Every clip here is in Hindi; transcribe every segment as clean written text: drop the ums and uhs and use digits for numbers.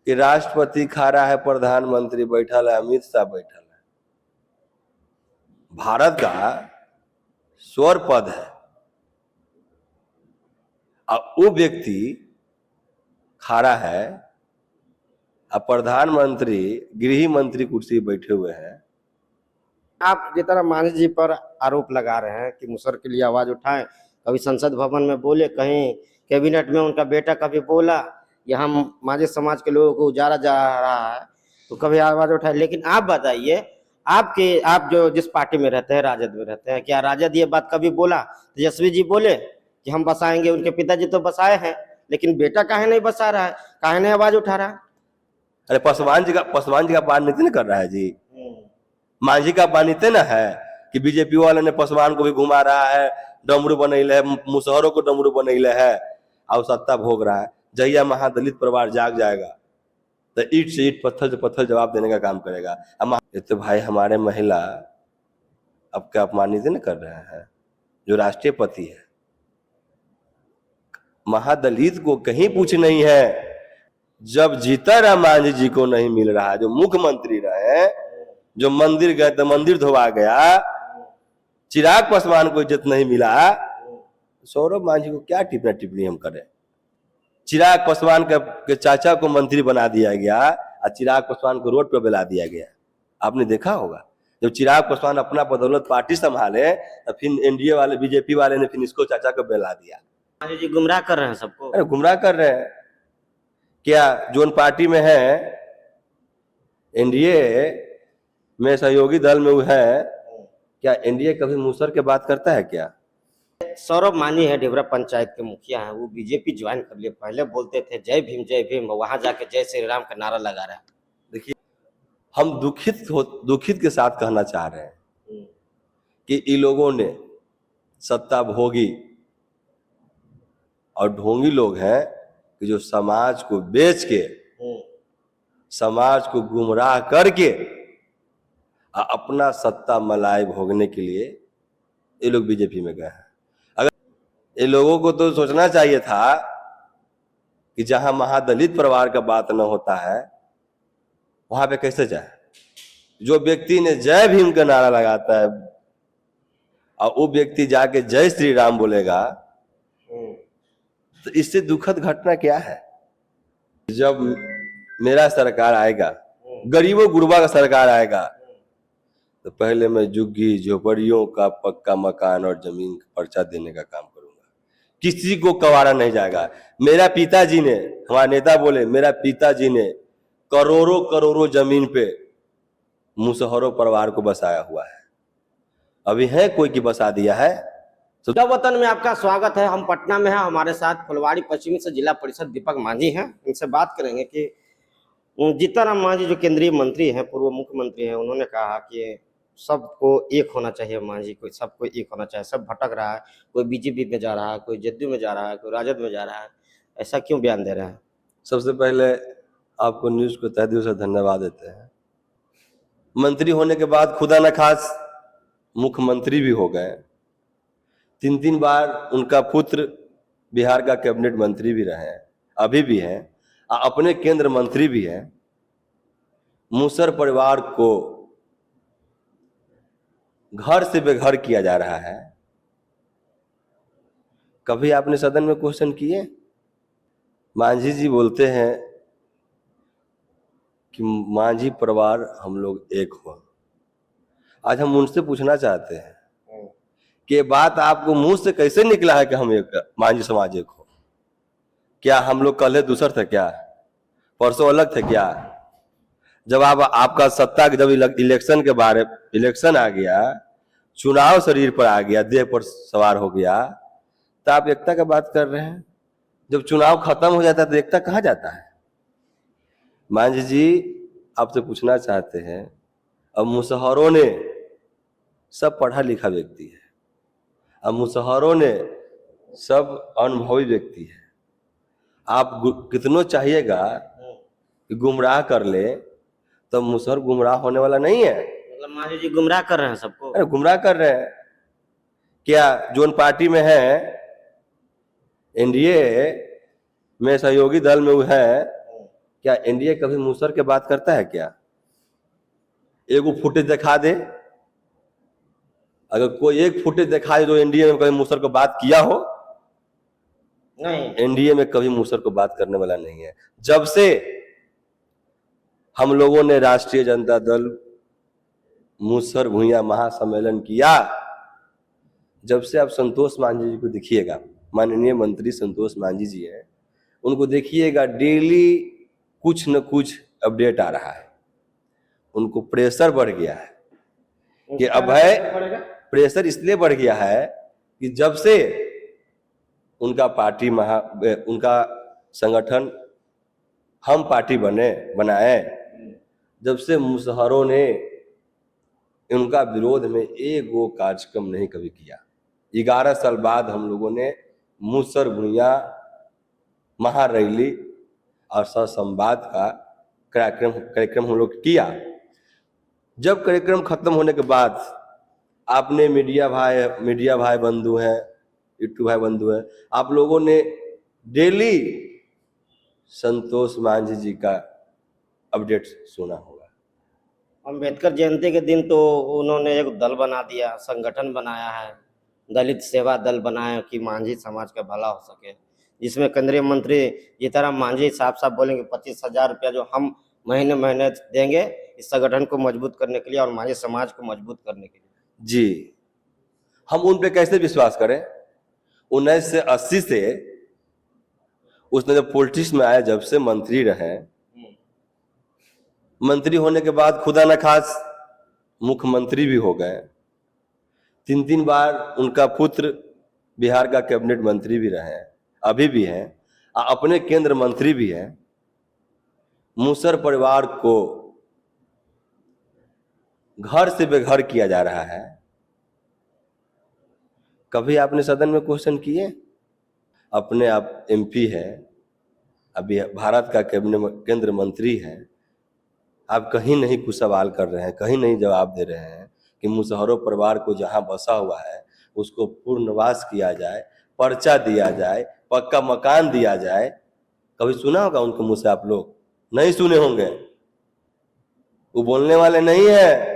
कि राष्ट्रपति खा रहा है, प्रधानमंत्री बैठल है, अमित शाह बैठल है। भारत का स्वर पद है और वो व्यक्ति खड़ा है और प्रधानमंत्री गृह मंत्री कुर्सी बैठे हुए हैं। आप जितना मांझी जी पर आरोप लगा रहे हैं कि मुसहर के लिए आवाज उठाएं, कभी संसद भवन में बोले, कहीं कैबिनेट में उनका बेटा कभी बोला, यहाँ मांझी समाज के लोगों को उजाड़ा जा रहा है तो कभी आवाज उठाए। लेकिन आप बताइए, आप जो जिस पार्टी में रहते हैं, राजद में रहते हैं, क्या राजद ये बात कभी बोला? तेजस्वी जी बोले कि हम बसाएंगे, उनके पिताजी तो बसाए हैं, लेकिन बेटा काहे नहीं बसा रहा है, काहे नहीं आवाज उठा रहा है? अरे पासवान जी का पान नीति कर रहा है जी। मांझी का पानीते ना है कि बीजेपी वाले ने पासवान को भी घुमा रहा है, डमरू बनैले है, मुसहरों को डमरू बनैले है और सत्ता भोग रहा है। जहिया महादलित परिवार जाग जाएगा तो ईट से ईट, पत्थर से पत्थर जवाब देने का काम करेगा। ये तो भाई हमारे महिला अब क्या अपमानित न कर रहे हैं, जो राष्ट्रपति है। महादलित को कहीं पूछ नहीं है। जब जीतनराम मांझी जी को नहीं मिल रहा, जो मुख्यमंत्री रहे, जो मंदिर गए तो मंदिर धोवा गया, चिराग पासवान को इज्जत नहीं मिला, सौरभ मांझी को क्या टिप्पणी हम करें? चिराग पासवान के चाचा को मंत्री बना दिया गया और चिराग पासवान को रोड पर बेला दिया गया। आपने देखा होगा, जब चिराग पासवान अपना बदौलत पार्टी संभाले तो फिर एनडीए वाले, बीजेपी वाले ने फिर इसको चाचा को बेला दिया। मांझी जी गुमराह कर रहे हैं सबको। अरे गुमराह कर रहे हैं क्या? जो पार्टी में है, एनडीए में सहयोगी दल में वो है, क्या एनडीए कभी मुसहर के बात करता है क्या? सौरभ मांझी है, डेबरा पंचायत के मुखिया हैं, वो बीजेपी ज्वाइन कर लिए। पहले बोलते थे जय भीम, वहां जाके जय श्री राम का नारा लगा रहा है। देखिए, हम दुखित के साथ कहना चाह रहे हैं कि इन लोगों ने सत्ता भोगी और ढोंगी लोग हैं कि जो समाज को बेच के, समाज को गुमराह करके अपना सत्ता मलाई भोगने के लिए ये लोग बीजेपी में गए हैं। अगर ये लोगों को तो सोचना चाहिए था कि जहां महादलित परिवार का बात न होता है वहां पे कैसे जाए। जो व्यक्ति ने जय भीम का नारा लगाता है और वो व्यक्ति जाके जय श्री राम बोलेगा, तो इससे दुखद घटना क्या है? जब मेरा सरकार आएगा, गरीबों गुरबा का सरकार आएगा, तो पहले मैं झुग्गी झोपड़ियों का पक्का मकान और जमीन का पर्चा देने का काम करूंगा। किसी को कवारा नहीं जाएगा। मेरा पिताजी ने, हमारे नेता बोले, मेरा पिताजी ने करोड़ों करोड़ों जमीन पे मुसहरों परिवार को बसाया हुआ है। अभी है कोई की बसा दिया है? वतन में आपका स्वागत है। हम पटना में हैं, हमारे साथ फुलवाड़ी पश्चिमी से जिला परिषद दीपक मांझी हैं। इनसे बात करेंगे कि जीतनराम मांझी जो केंद्रीय मंत्री हैं, पूर्व मुख्यमंत्री हैं, उन्होंने कहा कि सबको एक होना चाहिए। मांझी को सबको एक होना चाहिए। सब भटक रहा है, कोई बीजेपी में जा रहा है, कोई जदयू में जा रहा है, कोई राजद में जा रहा है। ऐसा क्यों बयान दे रहे हैं? सबसे पहले आपको न्यूज को तहे दिल से धन्यवाद देते हैं। मंत्री होने के बाद खुदा न खास मुख्यमंत्री भी हो गए। 3 बार उनका पुत्र बिहार का कैबिनेट मंत्री भी रहे, अभी भी हैं, अपने केंद्र मंत्री भी हैं। मुसहर परिवार को घर से बेघर किया जा रहा है। कभी आपने सदन में क्वेश्चन किए? मांझी जी बोलते हैं कि मांझी परिवार हम लोग एक हो। आज हम उनसे पूछना चाहते हैं कि बात आपको मुंह से कैसे निकला है कि हम एक मांझी समाज एक हो? क्या हम लोग कल दूसर थे क्या? परसों अलग थे क्या? जब आपका सत्ता जब इलेक्शन के बारे इलेक्शन आ गया, चुनाव शरीर पर आ गया, देह पर सवार हो गया, तो आप एकता की बात कर रहे हैं। जब चुनाव खत्म हो जाता है तो एकता कहाँ जाता है? मांझी जी आपसे पूछना चाहते हैं, अब मुसहरों ने सब पढ़ा लिखा व्यक्ति है, अब मुसहरों ने सब अनुभवी व्यक्ति है। आप कितनों चाहिएगा कि गुमराह कर ले, तो मुसहर गुमराह होने वाला नहीं है। मतलब मांझी जी गुमराह कर रहे हैं सबको? अरे गुमराह कर रहे हैं क्या? जो पार्टी में है, एनडीए में सहयोगी दल में वो है, क्या एनडीए कभी मूसर के बात करता है क्या? एगो फुटेज दिखा दे, अगर कोई एक फुटेज दिखाए जो एनडीए में कभी मूसर को बात किया हो। नहीं, एनडीए में कभी मूसर को बात करने वाला नहीं है। जब से हम लोगों ने राष्ट्रीय जनता दल मूसर भुइयां महासम्मेलन किया, जब से आप संतोष मांझी जी को देखिएगा, माननीय मंत्री संतोष मांझी जी हैं, उनको देखिएगा, डेली कुछ न कुछ अपडेट आ रहा है। उनको प्रेशर बढ़ गया है कि अब है, प्रेशर इसलिए बढ़ गया है कि जब से उनका पार्टी उनका संगठन हम पार्टी बनाए, जब से मुसहरों ने उनका विरोध में एक वो कार्यक्रम नहीं कभी किया। 11 साल बाद हम लोगों ने मूसर भुइयां महारैली और सहसंवाद का कार्यक्रम हम लोग किया। जब कार्यक्रम खत्म होने के बाद आपने मीडिया भाई बंधु हैं, यूट्यूब भाई बंधु हैं, आप लोगों ने डेली संतोष मांझी जी का अपडेट सुना होगा। अम्बेडकर जयंती के दिन तो उन्होंने एक दल बना दिया, संगठन बनाया है, दलित सेवा दल बनाया कि मांझी समाज का भला हो सके, जिसमें केंद्रीय मंत्री जीतनराम मांझी साफ साफ बोलेंगे 25,000 रुपया जो हम महीने महीने देंगे इस संगठन को मजबूत करने के लिए और मांझी समाज को मजबूत करने के लिए। जी, हम उन पे कैसे विश्वास करें? 1980 से उसने जब पॉलिटिक्स में आए, जब से मंत्री रहे, मंत्री होने के बाद खुदा न खास मुख्यमंत्री भी हो गए। 3 बार उनका पुत्र बिहार का कैबिनेट मंत्री भी रहे, अभी भी हैं, अपने केंद्र मंत्री भी हैं। मूसर परिवार को घर से बेघर किया जा रहा है। कभी आपने सदन में क्वेश्चन किए? अपने आप एमपी है, अभी भारत का कैबिनेट केंद्र मंत्री है, आप कहीं नहीं कुछ सवाल कर रहे हैं, कहीं नहीं जवाब दे रहे हैं कि मुसहरों परिवार को जहां बसा हुआ है उसको पुनर्वास किया जाए, पर्चा दिया जाए, पक्का मकान दिया जाए। कभी सुना होगा उनके मुंह से? आप लोग नहीं सुने होंगे। वो बोलने वाले नहीं है,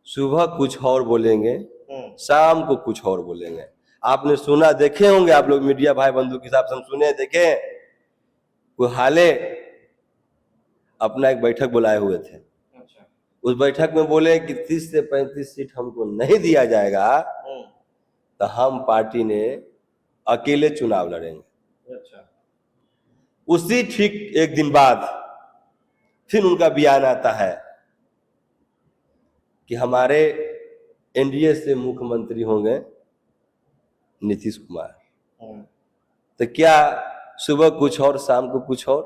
सुबह कुछ और बोलेंगे, शाम को कुछ और बोलेंगे। आपने सुना, देखे होंगे आप लोग, मीडिया भाई बंधु के हिसाब से हम सुने देखे। वो हाले अपना एक बैठक बुलाए हुए थे, उस बैठक में बोले कि 30 से 35 सीट हमको नहीं दिया जाएगा तो हम पार्टी ने अकेले चुनाव लड़ेंगे। उसी ठीक एक दिन बाद फिर उनका बयान आता है कि हमारे एनडीए से मुख्यमंत्री होंगे नीतीश कुमार। तो क्या सुबह कुछ और शाम को कुछ और?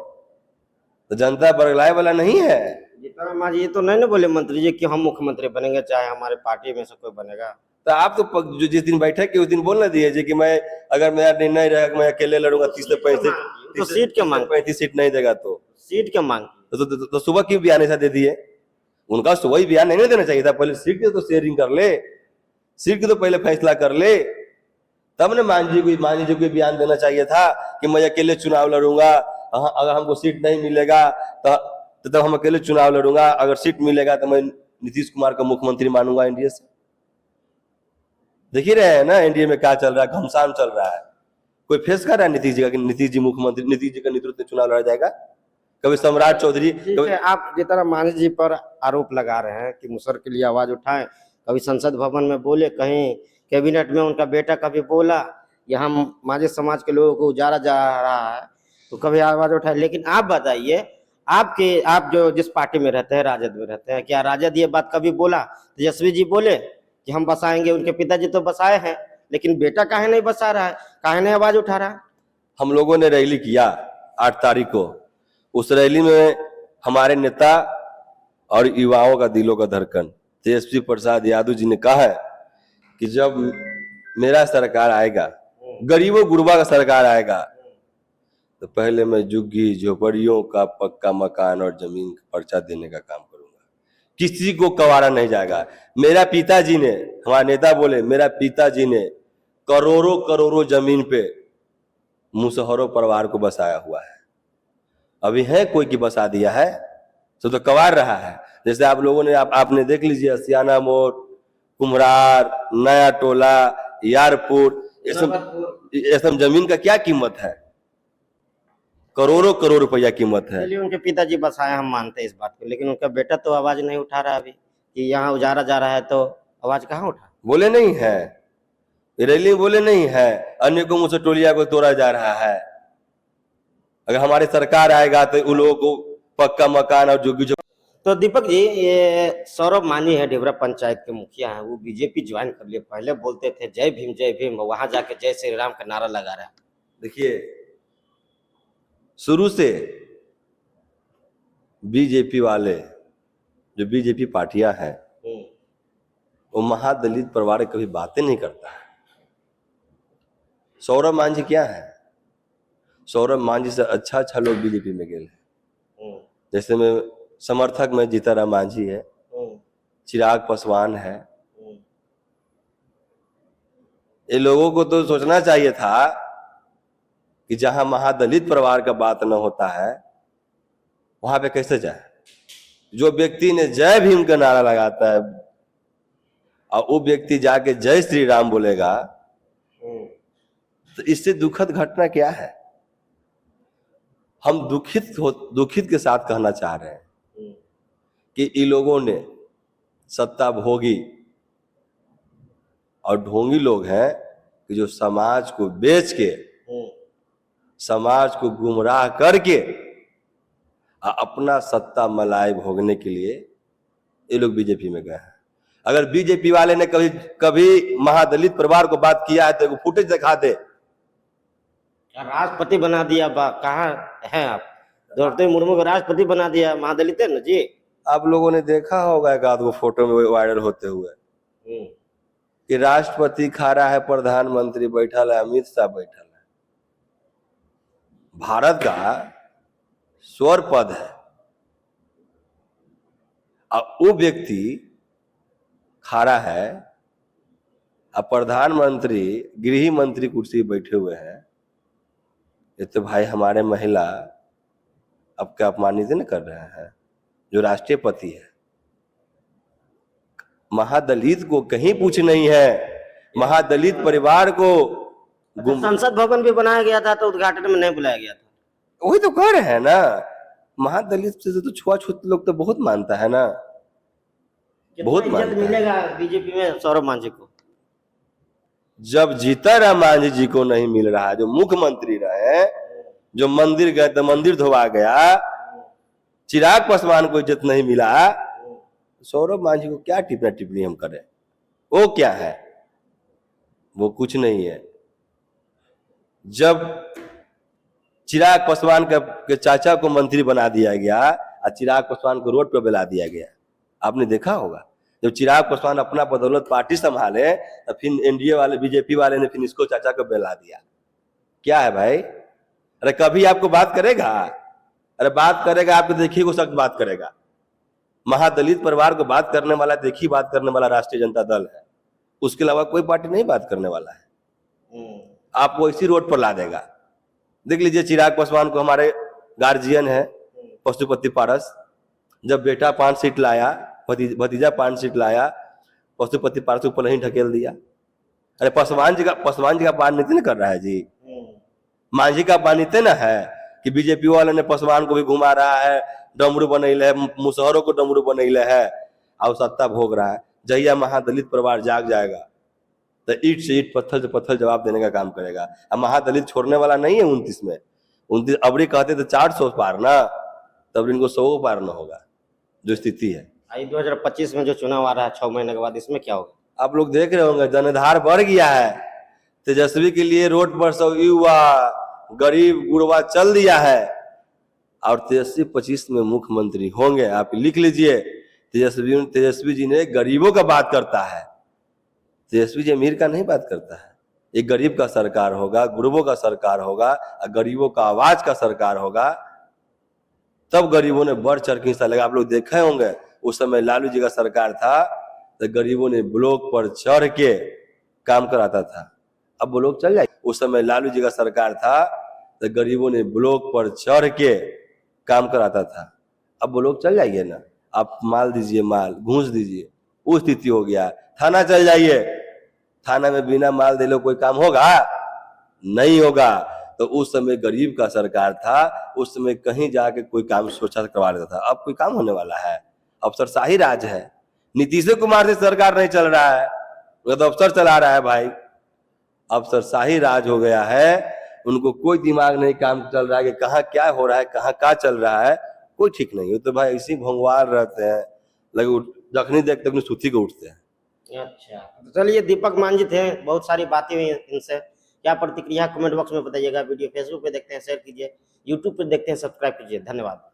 तो जनता बरगलाए वाला नहीं है। जीतनराम मांझी ये तो नहीं ना बोले मंत्री जी कि हम मुख्यमंत्री बनेंगे चाहे हमारे पार्टी में से कोई बनेगा। तो आप तो जो जिस दिन बैठक के उस दिन बोलना दिए कि मैं अगर मेरा निर्णय रहेगा मैं अकेले लड़ूंगा 30 से 35 तो सीट क्या मांग, 35 सीट नहीं देगा तो सीट क्या मांग? तो सुबह क्यों बयान ऐसा दे दिए? उनका सुबह ही बयान नहीं देना चाहिए था, पहले सीट की तो शेयरिंग कर ले, सीट की तो पहले फैसला कर ले, तब ने मांझी जी को बयान देना चाहिए था कि मैं अकेले चुनाव लड़ूंगा, अगर हमको सीट नहीं मिलेगा तो तब हम अकेले चुनाव लड़ूंगा, अगर सीट मिलेगा तो मैं नीतीश कुमार को मुख्यमंत्री मानूंगा एनडीए से। देख ही रहे हैं ना एनडीए में क्या चल रहा है, घमसान चल रहा है। कोई फेस कर रहा है नीतीश जी का कि नीतीश जी मुख्यमंत्री, नीतीश जी का नेतृत्व में चुनाव लड़ा जाएगा? कभी सम्राट चौधरी, कभी आप जीतनराम मांझी जी पर आरोप लगा रहे हैं कि मुसहर के लिए आवाज उठाएं, कभी संसद भवन में बोले, कहीं कैबिनेट में उनका बेटा कभी बोला यहाँ मांझी समाज के लोगों को उजाड़ा जा रहा है तो कभी आवाज उठाए। लेकिन आप बताइए, आप जो जिस पार्टी में रहते हैं, राजद में रहते हैं, क्या राजद ये बात कभी बोला? तेजस्वी जी बोले कि हम बसाएंगे, उनके पिताजी तो बसाए हैं, लेकिन बेटा काहे नहीं बसा रहा है, काहे नहीं आवाज उठा रहा है? हम लोगों ने रैली किया 8 तारीख को। उस रैली में हमारे नेता और युवाओं का दिलों का धड़कन तेजस्वी प्रसाद यादव जी ने कहा है कि जब मेरा सरकार आएगा, गरीबों गुरबा का सरकार आएगा, तो पहले मैं झुग्गी झोपड़ियों का पक्का मकान और जमीन का पर्चा देने का काम करूंगा, किसी को कवारा नहीं जाएगा। मेरा पिताजी ने, हमारे नेता बोले, मेरा पिताजी ने करोड़ों करोड़ों जमीन पे मुसहरों परिवार को बसाया हुआ है। अभी है कोई कि बसा दिया है? सब तो कवार रहा है। जैसे आप लोगों ने आपने देख लीजिए, सियाना मोड़, कुम्हरार, नया टोला, यारपुर, ये सब जमीन का क्या कीमत है? करोड़ों करोड़ रुपया कीमत है। चलिए, उनके पिताजी बसाए, हम मानते हैं इस बात को, लेकिन उनका बेटा तो आवाज नहीं उठा रहा अभी कि यहाँ उजारा जा रहा है, तो आवाज कहाँ उठा? बोले नहीं है, रैली बोले नहीं है, अन्य को मुझसे टोलिया को तोड़ा जा रहा है। अगर हमारी सरकार आएगा तो उन लोगों को पक्का मकान और जो तो दीपक जी, ये सौरभ मांझी है, ढेबरा पंचायत के मुखिया हैं, वो बीजेपी ज्वाइन कर लिए। पहले बोलते थे जय भीम, वहां जाके जय श्री राम का नारा लगा रहा है। देखिए, शुरू से बीजेपी वाले, जो बीजेपी पार्टियां हैं, वो महादलित परिवार कभी बातें नहीं करता है। सौरभ मांझी क्या है? सौरभ मांझी से अच्छा लोग बीजेपी में गए हैं। जैसे में समर्थक में जीताराम मांझी है, चिराग पासवान है। ये लोगों को तो सोचना चाहिए था कि जहां महादलित परिवार का बात न होता है वहां पे कैसे जाए। जो व्यक्ति ने जय भीम का नारा लगाता है और वो व्यक्ति जाके जय श्री राम बोलेगा, तो इससे दुखद घटना क्या है? हम दुखित के साथ कहना चाह रहे हैं कि इन लोगों ने सत्ता भोगी और ढोंगी लोग हैं कि जो समाज को बेच के, समाज को गुमराह करके अपना सत्ता मलाई भोगने के लिए ये लोग बीजेपी में गए हैं। अगर बीजेपी वाले ने कभी महादलित परिवार को बात किया है तो फुटेज दिखा दे। राष्ट्रपति बना दिया, कहाँ हैं आप? द्रौपदी मुर्मू को राष्ट्रपति बना दिया, महादलित है ना जी। आप लोगों ने देखा होगा एक आध को फोटो में वायरल होते हुए कि राष्ट्रपति खा रहा है, प्रधानमंत्री बैठा है, अमित शाह बैठा है। भारत का स्वर पद है और वो व्यक्ति खड़ा है और प्रधानमंत्री गृह मंत्री कुर्सी बैठे हुए हैं। ये तो भाई हमारे महिला अब क्या अपमानित न कर रहे हैं जो राष्ट्रपति है। महादलित को कहीं पूछ नहीं है। महादलित परिवार को संसद भवन भी बनाया गया था तो उद्घाटन में नहीं बुलाया गया था। वही तो कह रहे हैं ना, महादलित से तो छुआछूत लोग तो बहुत मानता है ना, बहुत इज्जत मिलेगा बीजेपी में सौरभ मांझी को। जब जीताराम मांझी जी को नहीं मिल रहा, जो मुख्यमंत्री रहे, जो मंदिर गए तो मंदिर धोवा गया, चिराग पासवान को इज्जत नहीं मिला, सौरभ मांझी को क्या टिप्पणी हम करें? वो क्या है? वो कुछ नहीं है। जब चिराग पासवान के चाचा को मंत्री बना दिया गया और चिराग पासवान को रोड पर बुला दिया गया, आपने देखा होगा। जब चिराग पासवान अपना बदौलत पार्टी संभाले तो फिर एनडीए वाले, बीजेपी वाले ने फिर इसको चाचा को बुला दिया। क्या है भाई? अरे कभी आपको बात करेगा? अरे बात करेगा आपको देखिए वो सख्त बात करेगा। महादलित परिवार को बात करने वाला, देखिए बात करने वाला राष्ट्रीय जनता दल है। उसके अलावा कोई पार्टी नहीं बात करने वाला है। आपको इसी रोड पर ला देगा। देख लीजिए, चिराग पासवान को हमारे गार्जियन है पशुपति पारस, जब बेटा 5 सीट लाया, भतीजा 5 सीट लाया, पशुपति पारस ऊपर नहीं ढकेल दिया। अरे पासवान जी का पान नीति न कर रहा है जी, मांझी का पान नीति ना है कि बीजेपी वाले ने पासवान को भी घुमा रहा है, डमरू बनैले है, मुसहरों को डमरू बनैले है और सत्ता भोग रहा है। जहिया महादलित परिवार जाग जाएगा तो ईट से ईट, पत्थर से पत्थर जवाब देने का काम करेगा। अब महादलित छोड़ने वाला नहीं है 29 में। 29 अबरी कहते तो 400 पार ना, तब इनको 100 पार ना होगा, जो स्थिति है। 2025 में जो चुनाव आ रहा है 6 महीने के बाद, इसमें क्या होगा? आप लोग देख रहे होंगे, जनधार बढ़ गया है। तेजस्वी के लिए रोड पर सब युवा, गरीब गुरबा चल दिया है और तेजस्वी 25 में मुख्यमंत्री होंगे। आप लिख लीजिए, तेजस्वी जी ने गरीबों का बात करता है। तेजस्वी जी अमीर का नहीं बात करता है। एक गरीब का सरकार होगा, गुरबों का सरकार होगा, गरीबों का आवाज का सरकार होगा, तब गरीबों ने बढ़ चढ़ के हिस्सा लगा। आप लोग देखे होंगे, उस समय लालू जी का सरकार था तो गरीबों ने ब्लॉक पर चढ़ के काम कराता था। अब वो लोग चल जाए। उस समय लालू जी का सरकार था तो गरीबों ने ब्लॉक पर चढ़ के काम कराता था। अब वो लोग चल जाइए ना, आप माल दीजिए, माल घूस दीजिए, वो स्थिति हो गया। थाना चल जाइए, थाना में बिना माल दे लो कोई काम होगा? नहीं होगा। तो उस समय गरीब का सरकार था, उस समय कहीं जाके कोई काम सोचा करवा लेता था। अब कोई काम होने वाला है? अफसरशाही राज है। नीतीश कुमार से सरकार नहीं चल रहा है, वो तो अफसर चला रहा है भाई। अफसरशाही राज हो गया है, उनको कोई दिमाग नहीं काम चल रहा है कि कहाँ क्या हो रहा है, कहाँ क्या चल रहा है, कोई ठीक नहीं। वो तो भाई ऐसे ही भोंगवार रहते हैं, लगे जखनी देखते अपनी सूती को उठते हैं। अच्छा, तो चलिए, दीपक मान जी थे, बहुत सारी बातें हुई इनसे। क्या प्रतिक्रिया कमेंट बॉक्स में बताइएगा। वीडियो फेसबुक पे देखते हैं शेयर कीजिए, यूट्यूब पे देखते हैं सब्सक्राइब कीजिए। धन्यवाद।